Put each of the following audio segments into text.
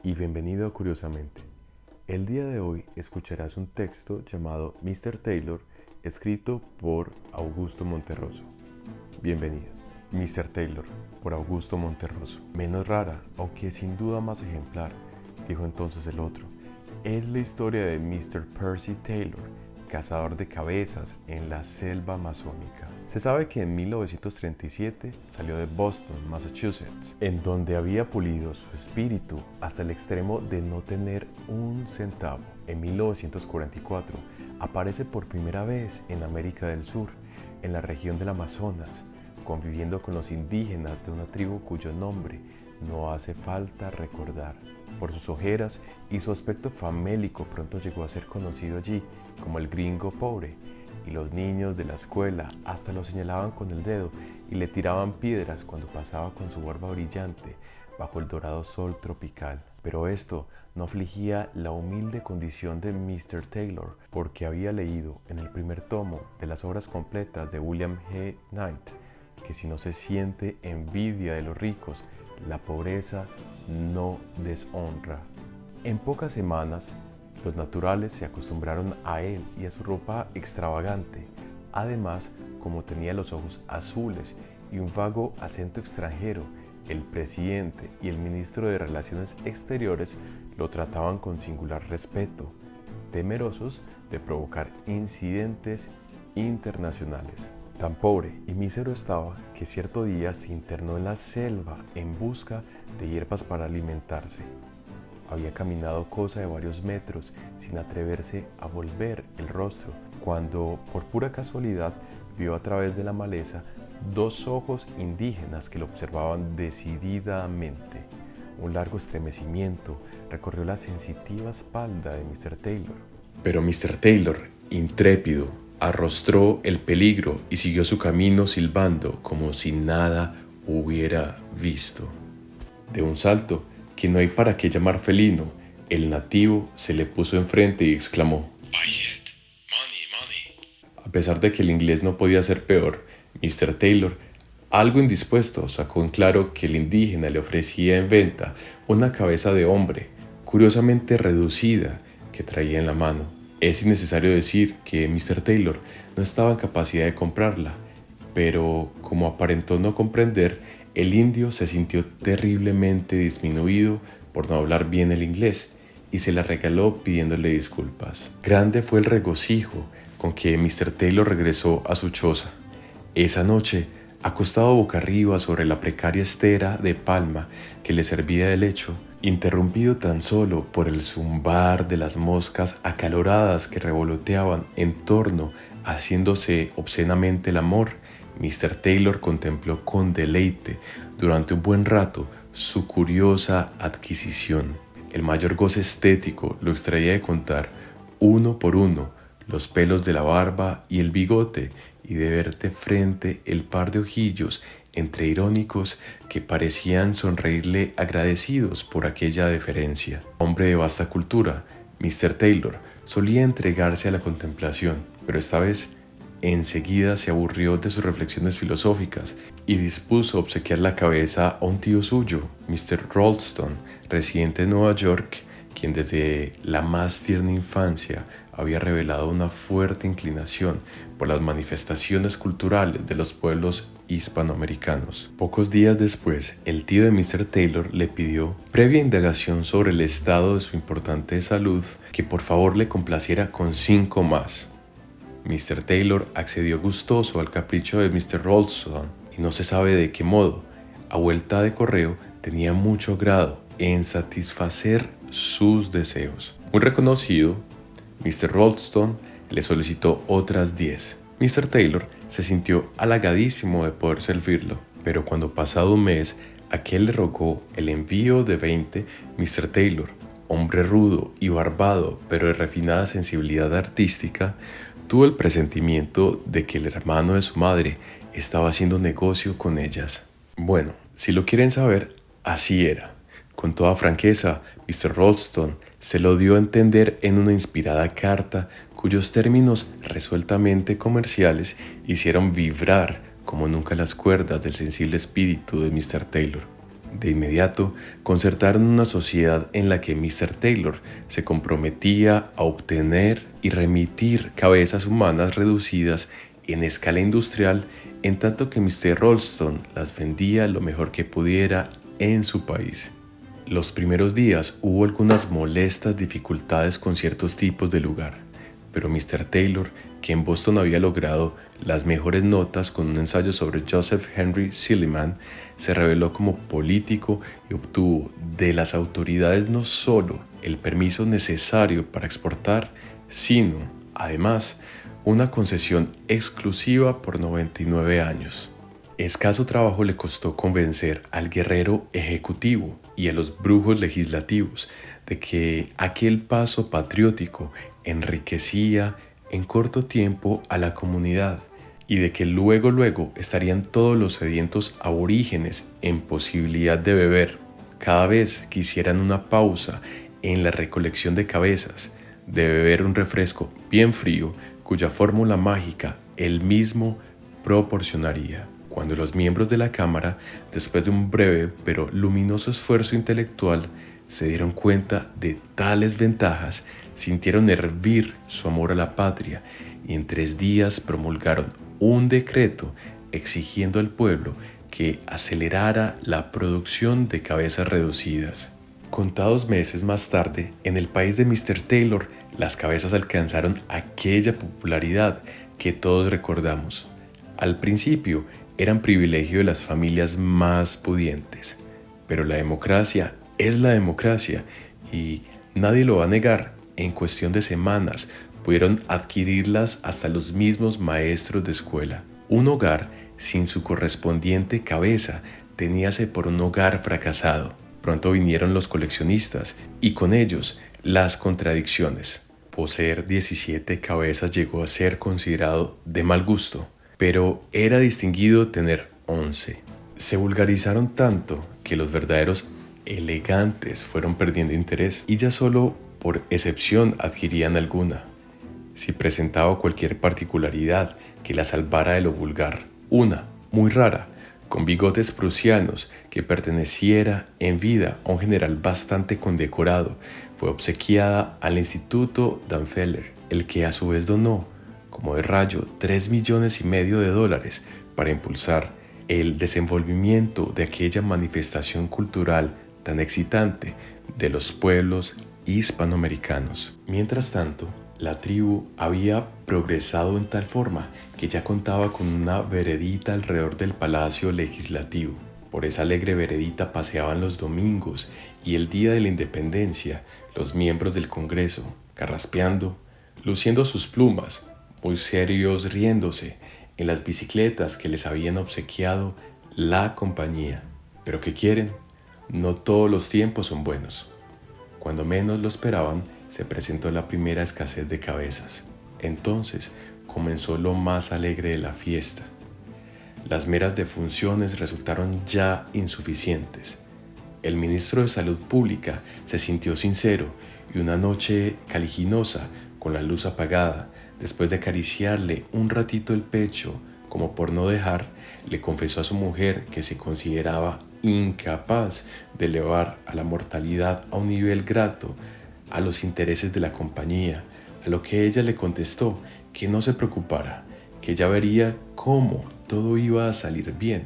y bienvenido a Curiosamente. El día de hoy escucharás un texto llamado Mr. Taylor, escrito por Augusto Monterroso. Bienvenido. Mr. Taylor, por Augusto Monterroso. Menos rara, aunque sin duda más ejemplar, dijo entonces el otro. Es la historia de Mr. Percy Taylor, cazador de cabezas en la selva amazónica. Se sabe que en 1937 salió de Boston, Massachusetts, en donde había pulido su espíritu hasta el extremo de no tener un centavo. En 1944 aparece por primera vez en América del Sur, en la región del Amazonas, conviviendo con los indígenas de una tribu cuyo nombre no hace falta recordar. Por sus ojeras y su aspecto famélico pronto llegó a ser conocido allí como el gringo pobre, y los niños de la escuela hasta lo señalaban con el dedo y le tiraban piedras cuando pasaba con su barba brillante bajo el dorado sol tropical. Pero esto no afligía la humilde condición de Mr. Taylor, porque había leído en el primer tomo de las obras completas de William G. Knight que si no se siente envidia de los ricos, la pobreza no deshonra. En pocas semanas, los naturales se acostumbraron a él y a su ropa extravagante. Además, como tenía los ojos azules y un vago acento extranjero, el presidente y el ministro de Relaciones Exteriores lo trataban con singular respeto, temerosos de provocar incidentes internacionales. Tan pobre y mísero estaba que cierto día se internó en la selva en busca de hierbas para alimentarse. Había caminado cosa de varios metros sin atreverse a volver el rostro, cuando por pura casualidad vio a través de la maleza dos ojos indígenas que lo observaban decididamente. Un largo estremecimiento recorrió la sensitiva espalda de Mr. Taylor. Pero Mr. Taylor, intrépido, arrostró el peligro y siguió su camino silbando como si nada hubiera visto. De un salto, que no hay para qué llamar felino, el nativo se le puso enfrente y exclamó: "Buy it, money". A pesar de que el inglés no podía ser peor, Mr. Taylor, algo indispuesto, sacó en claro que el indígena le ofrecía en venta una cabeza de hombre, curiosamente reducida, que traía en la mano. Es innecesario decir que Mr. Taylor no estaba en capacidad de comprarla, pero como aparentó no comprender, el indio se sintió terriblemente disminuido por no hablar bien el inglés y se la regaló pidiéndole disculpas. Grande fue el regocijo con que Mr. Taylor regresó a su choza. Esa noche, acostado boca arriba sobre la precaria estera de palma que le servía de lecho, interrumpido tan solo por el zumbar de las moscas acaloradas que revoloteaban en torno haciéndose obscenamente el amor, Mr. Taylor contempló con deleite durante un buen rato su curiosa adquisición. El mayor goce estético lo extraía de contar uno por uno los pelos de la barba y el bigote y de ver de frente el par de ojillos entre irónicos que parecían sonreírle agradecidos por aquella deferencia. Hombre de vasta cultura, Mr. Taylor solía entregarse a la contemplación, pero esta vez enseguida se aburrió de sus reflexiones filosóficas y dispuso a obsequiar la cabeza a un tío suyo, Mr. Ralston, residente en Nueva York, quien desde la más tierna infancia había revelado una fuerte inclinación por las manifestaciones culturales de los pueblos hispanoamericanos. Pocos días después, el tío de Mr. Taylor le pidió, previa indagación sobre el estado de su importante salud, que por favor le complaciera con 5 más. Mr. Taylor accedió gustoso al capricho de Mr. Ralston y no se sabe de qué modo, a vuelta de correo, tenía mucho grado en satisfacer sus deseos. Muy reconocido, Mr. Ralston le solicitó otras 10. Mr. Taylor se sintió halagadísimo de poder servirlo, pero cuando pasado un mes aquel le rogó el envío de 20, Mr. Taylor, hombre rudo y barbado pero de refinada sensibilidad artística, tuvo el presentimiento de que el hermano de su madre estaba haciendo negocio con ellas. Bueno, si lo quieren saber, así era. Con toda franqueza, Mr. Ralston se lo dio a entender en una inspirada carta cuyos términos resueltamente comerciales hicieron vibrar como nunca las cuerdas del sensible espíritu de Mr. Taylor. De inmediato, concertaron una sociedad en la que Mr. Taylor se comprometía a obtener y remitir cabezas humanas reducidas en escala industrial, en tanto que Mr. Ralston las vendía lo mejor que pudiera en su país. Los primeros días hubo algunas molestas dificultades con ciertos tipos de lugar, pero Mr. Taylor, que en Boston había logrado las mejores notas con un ensayo sobre Joseph Henry Silliman, se reveló como político y obtuvo de las autoridades no solo el permiso necesario para exportar, sino, además, una concesión exclusiva por 99 años. Escaso trabajo le costó convencer al guerrero ejecutivo y a los brujos legislativos de que aquel paso patriótico enriquecía en corto tiempo a la comunidad y de que luego estarían todos los sedientos aborígenes en posibilidad de beber cada vez que hicieran una pausa en la recolección de cabezas, de beber un refresco bien frío cuya fórmula mágica él mismo proporcionaría. Cuando los miembros de la Cámara, después de un breve pero luminoso esfuerzo intelectual, se dieron cuenta de tales ventajas, sintieron hervir su amor a la patria y en 3 días promulgaron un decreto exigiendo al pueblo que acelerara la producción de cabezas reducidas. Contados meses más tarde, en el país de Mr. Taylor, las cabezas alcanzaron aquella popularidad que todos recordamos. Al principio eran privilegio de las familias más pudientes, pero la democracia es la democracia y nadie lo va a negar. En cuestión de semanas pudieron adquirirlas hasta los mismos maestros de escuela. Un hogar sin su correspondiente cabeza teníase por un hogar fracasado. Pronto vinieron los coleccionistas y con ellos las contradicciones. Poseer 17 cabezas llegó a ser considerado de mal gusto, pero era distinguido tener 11. Se vulgarizaron tanto que los verdaderos elegantes fueron perdiendo interés y ya solo por excepción adquirían alguna. Si presentaba cualquier particularidad que la salvara de lo vulgar, una, muy rara, con bigotes prusianos que perteneciera en vida a un general bastante condecorado, fue obsequiada al Instituto Danfeller, el que a su vez donó, como de rayo, $3,5 millones para impulsar el desenvolvimiento de aquella manifestación cultural tan excitante de los pueblos hispanoamericanos. Mientras tanto, la tribu había progresado en tal forma que ya contaba con una veredita alrededor del Palacio Legislativo. Por esa alegre veredita paseaban los domingos y el día de la independencia los miembros del Congreso, carraspeando, luciendo sus plumas, muy serios riéndose en las bicicletas que les habían obsequiado la compañía. Pero ¿qué quieren? No todos los tiempos son buenos. Cuando menos lo esperaban, se presentó la primera escasez de cabezas. Entonces comenzó lo más alegre de la fiesta. Las meras defunciones resultaron ya insuficientes. El ministro de Salud Pública se sintió sincero y una noche caliginosa, con la luz apagada, después de acariciarle un ratito el pecho, como por no dejar, le confesó a su mujer que se consideraba incapaz de elevar a la mortalidad a un nivel grato a los intereses de la compañía, a lo que ella le contestó que no se preocupara, que ya vería cómo todo iba a salir bien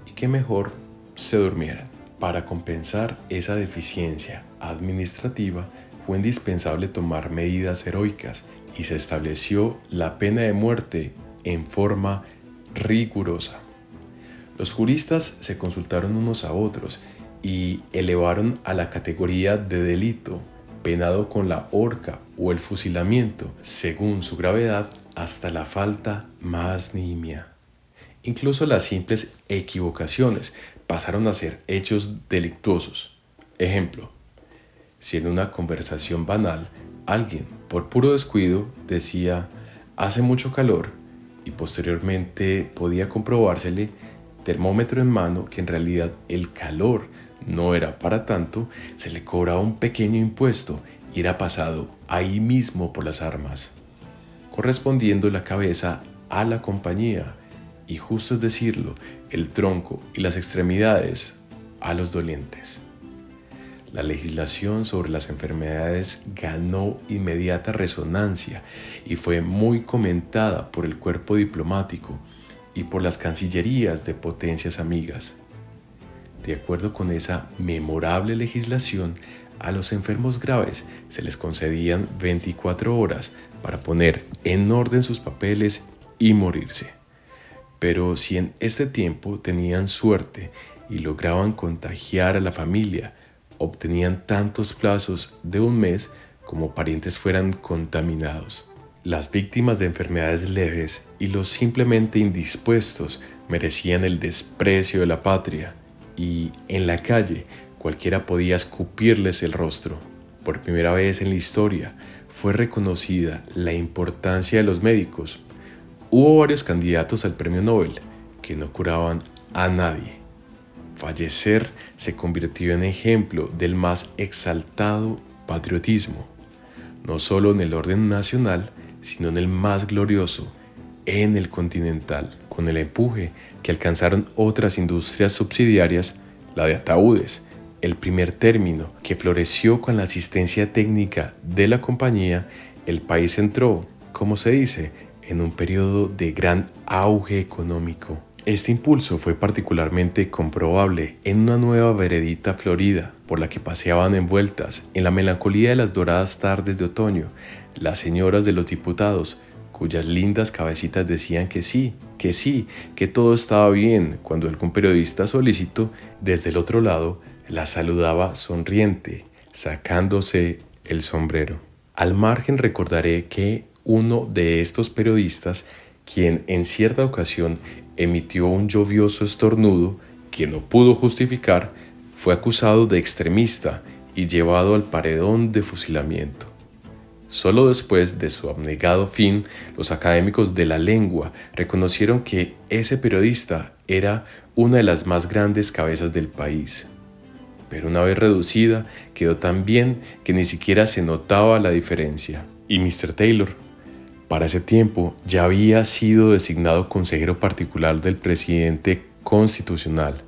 y que mejor se durmieran. Para compensar esa deficiencia administrativa, fue indispensable tomar medidas heroicas y se estableció la pena de muerte en forma rigurosa. Los juristas se consultaron unos a otros y elevaron a la categoría de delito, penado con la horca o el fusilamiento, según su gravedad, hasta la falta más nimia. Incluso las simples equivocaciones pasaron a ser hechos delictuosos. Ejemplo, si en una conversación banal alguien, por puro descuido, decía «hace mucho calor» y posteriormente podía comprobársele, termómetro en mano, que en realidad el calor no era para tanto, se le cobraba un pequeño impuesto y era pasado ahí mismo por las armas, correspondiendo la cabeza a la compañía y, justo es decirlo, el tronco y las extremidades a los dolientes. La legislación sobre las enfermedades ganó inmediata resonancia y fue muy comentada por el cuerpo diplomático y por las cancillerías de potencias amigas. De acuerdo con esa memorable legislación, a los enfermos graves se les concedían 24 horas para poner en orden sus papeles y morirse. Pero si en este tiempo tenían suerte y lograban contagiar a la familia, obtenían tantos plazos de un mes como parientes fueran contaminados. Las víctimas de enfermedades leves y los simplemente indispuestos merecían el desprecio de la patria y en la calle cualquiera podía escupirles el rostro. Por primera vez en la historia fue reconocida la importancia de los médicos. Hubo varios candidatos al premio Nobel que no curaban a nadie. Fallecer se convirtió en ejemplo del más exaltado patriotismo, no solo en el orden nacional, sino en el más glorioso, en el continental, con el empuje que alcanzaron otras industrias subsidiarias, la de ataúdes, el primer término que floreció con la asistencia técnica de la compañía. El país entró, como se dice, en un periodo de gran auge económico. Este impulso fue particularmente comprobable en una nueva veredita florida por la que paseaban envueltas en la melancolía de las doradas tardes de otoño las señoras de los diputados, cuyas lindas cabecitas decían que sí, que todo estaba bien, cuando algún periodista solícito desde el otro lado las saludaba sonriente, sacándose el sombrero. Al margen recordaré que uno de estos periodistas, quien en cierta ocasión emitió un llovioso estornudo que no pudo justificar, fue acusado de extremista y llevado al paredón de fusilamiento. Solo después de su abnegado fin, los académicos de la lengua reconocieron que ese periodista era una de las más grandes cabezas del país. Pero una vez reducida, quedó tan bien que ni siquiera se notaba la diferencia. Y Mr. Taylor, para ese tiempo, ya había sido designado consejero particular del presidente constitucional.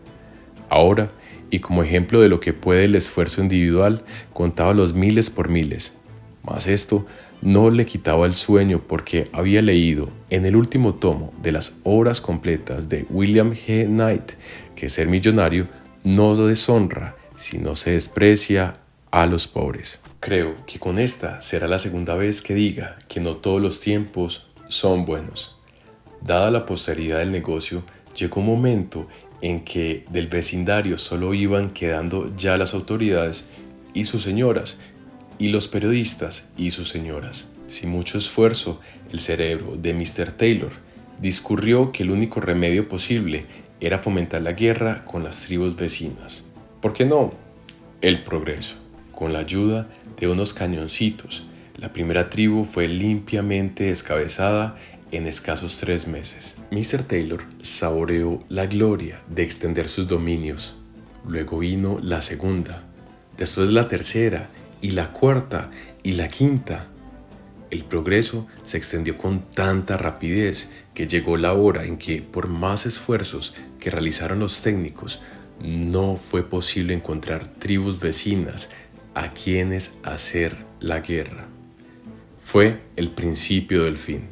Ahora, y como ejemplo de lo que puede el esfuerzo individual, contaba los miles por miles. Mas esto no le quitaba el sueño porque había leído en el último tomo de las obras completas de William G. Knight que ser millonario no deshonra, sino se desprecia a los pobres. Creo que con esta será la segunda vez que diga que no todos los tiempos son buenos. Dada la posteridad del negocio, llegó un momento en que del vecindario solo iban quedando ya las autoridades y sus señoras, y los periodistas y sus señoras. Sin mucho esfuerzo, el cerebro de Mr. Taylor discurrió que el único remedio posible era fomentar la guerra con las tribus vecinas. ¿Por qué no? El progreso. Con la ayuda de unos cañoncitos, la primera tribu fue limpiamente descabezada en escasos 3 meses. Mr. Taylor saboreó la gloria de extender sus dominios. Luego vino la segunda, después la tercera y la cuarta y la quinta. El progreso se extendió con tanta rapidez que llegó la hora en que, por más esfuerzos que realizaron los técnicos, no fue posible encontrar tribus vecinas a quienes hacer la guerra. Fue el principio del fin.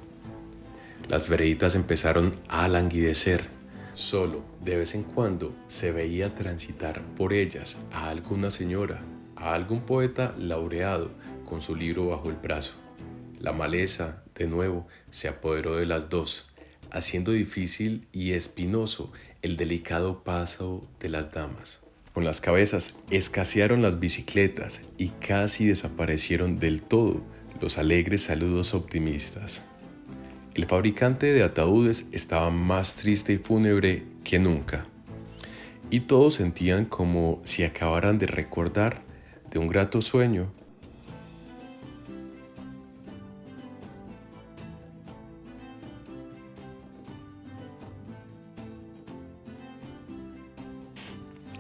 Las vereditas empezaron a languidecer. Solo de vez en cuando se veía transitar por ellas a alguna señora, a algún poeta laureado con su libro bajo el brazo. La maleza, de nuevo, se apoderó de las dos, haciendo difícil y espinoso el delicado paso de las damas. Con las cabezas escasearon las bicicletas y casi desaparecieron del todo los alegres saludos optimistas. El fabricante de ataúdes estaba más triste y fúnebre que nunca, y todos sentían como si acabaran de recordar de un grato sueño.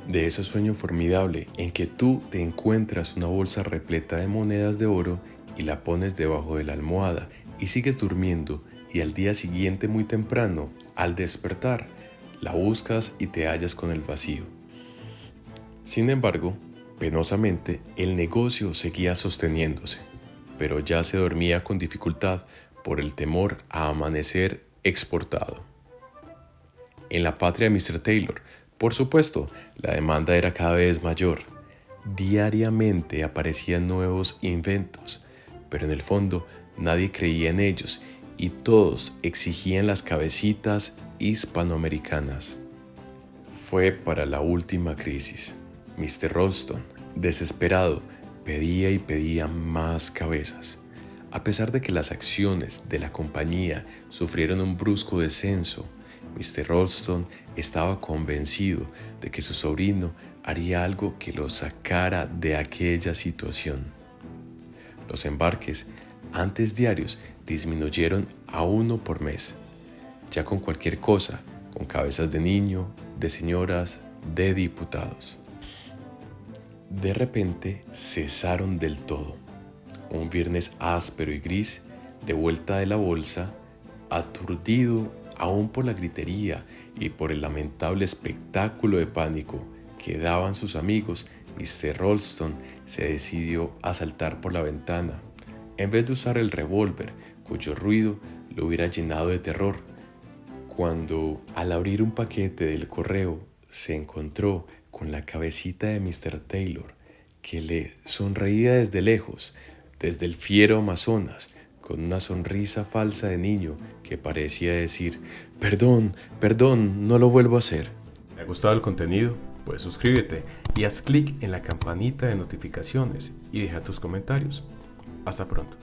De ese sueño formidable en que tú te encuentras una bolsa repleta de monedas de oro y la pones debajo de la almohada y sigues durmiendo, y al día siguiente muy temprano, al despertar, la buscas y te hallas con el vacío. Sin embargo, penosamente, el negocio seguía sosteniéndose, pero ya se dormía con dificultad por el temor a amanecer exportado. En la patria de Mr. Taylor, por supuesto, la demanda era cada vez mayor. Diariamente aparecían nuevos inventos, pero en el fondo nadie creía en ellos y todos exigían las cabecitas hispanoamericanas. Fue para la última crisis. Mr. Ralston, desesperado, pedía y pedía más cabezas. A pesar de que las acciones de la compañía sufrieron un brusco descenso, Mr. Ralston estaba convencido de que su sobrino haría algo que lo sacara de aquella situación. Los embarques, antes diarios, disminuyeron a 1 por mes, ya con cualquier cosa, con cabezas de niño, de señoras, de diputados. De repente cesaron del todo. Un viernes áspero y gris, de vuelta de la bolsa, aturdido aún por la gritería y por el lamentable espectáculo de pánico que daban sus amigos, Mr. Ralston se decidió a saltar por la ventana, en vez de usar el revólver, cuyo ruido lo hubiera llenado de terror, cuando al abrir un paquete del correo se encontró con la cabecita de Mr. Taylor, que le sonreía desde lejos, desde el fiero Amazonas, con una sonrisa falsa de niño que parecía decir: perdón, perdón, no lo vuelvo a hacer. ¿Te ha gustado el contenido? Pues suscríbete y haz clic en la campanita de notificaciones y deja tus comentarios. Hasta pronto.